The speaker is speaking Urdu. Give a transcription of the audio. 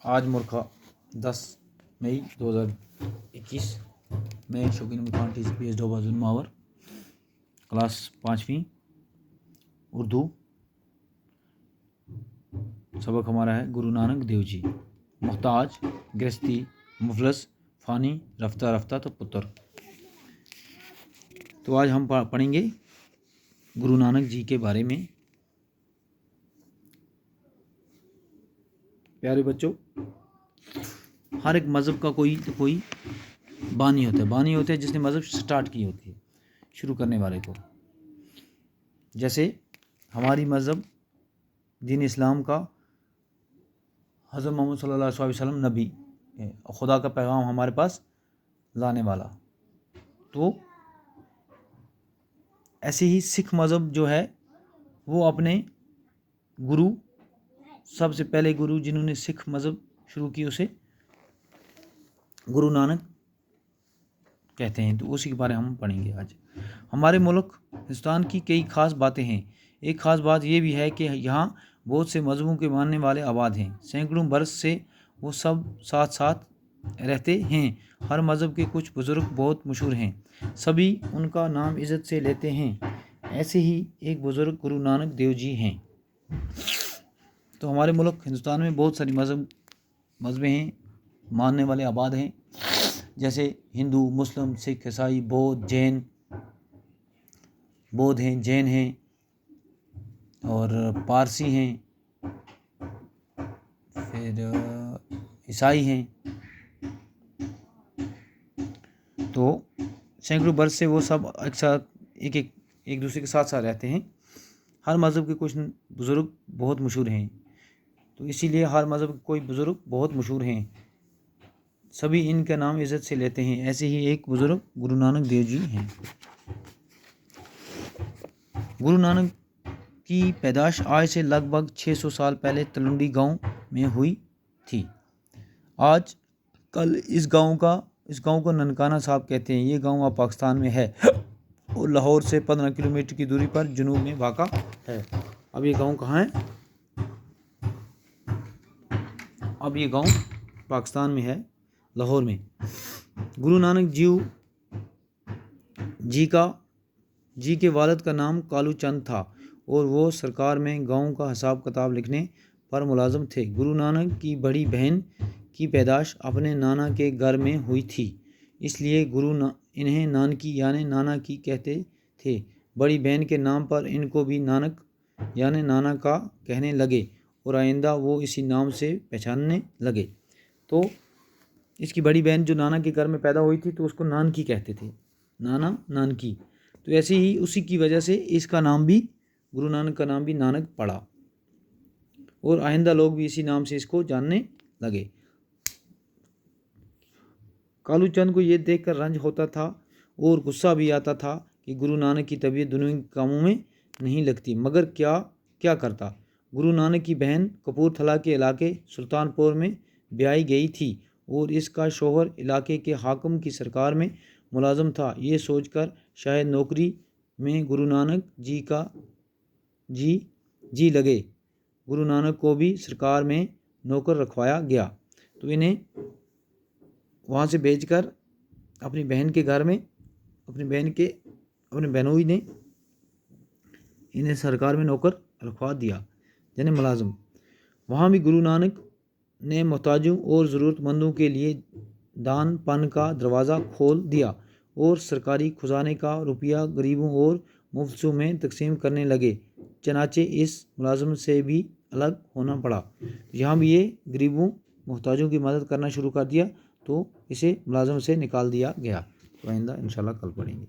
آج مرخہ 10 مئی 2021 میں شوقین خان TCPS ڈوبہ ظلماور کلاس 5ویں اردو سبق ہمارا ہے گرو نانک دیو جی۔ محتاج، گرہستی، مفلس، فانی، رفتہ رفتہ تو پتر۔ تو آج ہم پڑھیں گے گرو نانک جی کے بارے میں۔ پیارے بچوں، ہر ایک مذہب کا کوئی بانی ہوتا ہے۔ بانی ہوتا ہے جس نے مذہب سٹارٹ کی ہوتی ہے، شروع کرنے والے کو۔ جیسے ہماری مذہب دین اسلام کا حضرت محمد صلی اللہ علیہ وسلم نبی ہے، خدا کا پیغام ہمارے پاس لانے والا۔ تو ایسے ہی سکھ مذہب جو ہے وہ اپنے گرو، سب سے پہلے گرو جنہوں نے سکھ مذہب شروع کی اسے گرو نانک کہتے ہیں۔ تو اسی کے بارے ہم پڑھیں گے آج۔ ہمارے ملک ہندوستان کی کئی خاص باتیں ہیں۔ ایک خاص بات یہ بھی ہے کہ یہاں بہت سے مذہبوں کے ماننے والے آباد ہیں۔ سینکڑوں برس سے وہ سب ساتھ ساتھ رہتے ہیں۔ ہر مذہب کے کچھ بزرگ بہت مشہور ہیں، سبھی ان کا نام عزت سے لیتے ہیں۔ ایسے ہی ایک بزرگ گرو نانک دیو جی ہیں۔ تو ہمارے ملک ہندوستان میں بہت ساری مذہب ہیں، ماننے والے آباد ہیں، جیسے ہندو، مسلم، سکھ، عیسائی، بودھ ہیں، جین ہیں اور پارسی ہیں، پھر عیسائی ہیں۔ تو سینکڑوں برس سے وہ سب ایک ساتھ ایک دوسرے کے ساتھ رہتے ہیں۔ ہر مذہب کے کچھ بزرگ بہت مشہور ہیں، تو اسی لیے ہر مذہب کے کوئی بزرگ بہت مشہور ہیں، سبھی ان کا نام عزت سے لیتے ہیں۔ ایسے ہی ایک بزرگ گرو نانک دیو جی ہیں۔ گرو نانک کی پیدائش آج سے لگ بھگ 600 سال پہلے تلونڈی گاؤں میں ہوئی تھی۔ آج کل اس گاؤں کو ننکانہ صاحب کہتے ہیں۔ یہ گاؤں اب پاکستان میں ہے اور لاہور سے 15 کلومیٹر کی دوری پر جنوب میں واقع ہے۔ اب یہ گاؤں کہاں ہے؟ اب یہ گاؤں پاکستان میں ہے، لاہور میں۔ گرو نانک جی کے والد کا نام کالو چند تھا اور وہ سرکار میں گاؤں کا حساب کتاب لکھنے پر ملازم تھے۔ گرو نانک کی بڑی بہن کی پیدائش اپنے نانا کے گھر میں ہوئی تھی، اس لیے انہیں نانکی یعنی نانا کی کہتے تھے۔ بڑی بہن کے نام پر ان کو بھی نانک یعنی نانا کا کہنے لگے اور آئندہ وہ اسی نام سے پہچاننے لگے۔ تو اس کی بڑی بہن جو نانا کے گھر میں پیدا ہوئی تھی تو اس کو نانکی کہتے تھے، نانکی۔ تو ایسے ہی اسی کی وجہ سے اس کا نام بھی، گرو نانک کا نام بھی نانک پڑا اور آئندہ لوگ بھی اسی نام سے اس کو جاننے لگے۔ کالو چند کو یہ دیکھ کر رنج ہوتا تھا اور غصہ بھی آتا تھا کہ گرو نانک کی طبیعت دنیا کے کاموں میں نہیں لگتی، مگر کیا کرتا۔ گرو نانک کی بہن کپور تھلہ کے علاقے سلطان پور میں بیائی گئی تھی اور اس کا شوہر علاقے کے حاکم کی سرکار میں ملازم تھا۔ یہ سوچ کر شاید نوکری میں گرو نانک جی لگے۔ گرو نانک کو بھی سرکار میں نوکر رکھوایا گیا، تو انہیں وہاں سے بھیج کر اپنی بہن کے گھر میں اپنے بہنوئی نے انہیں سرکار میں نوکر رکھوا دیا، یعنی ملازم۔ وہاں بھی گرو نانک نے محتاجوں اور ضرورت مندوں کے لیے دان پن کا دروازہ کھول دیا اور سرکاری خزانے کا روپیہ غریبوں اور مفلسوں میں تقسیم کرنے لگے۔ چنانچہ اس ملازم سے بھی الگ ہونا پڑا۔ یہاں بھی یہ غریبوں محتاجوں کی مدد کرنا شروع کر دیا، تو اسے ملازم سے نکال دیا گیا۔ تو آئندہ انشاءاللہ کل پڑھیں گے۔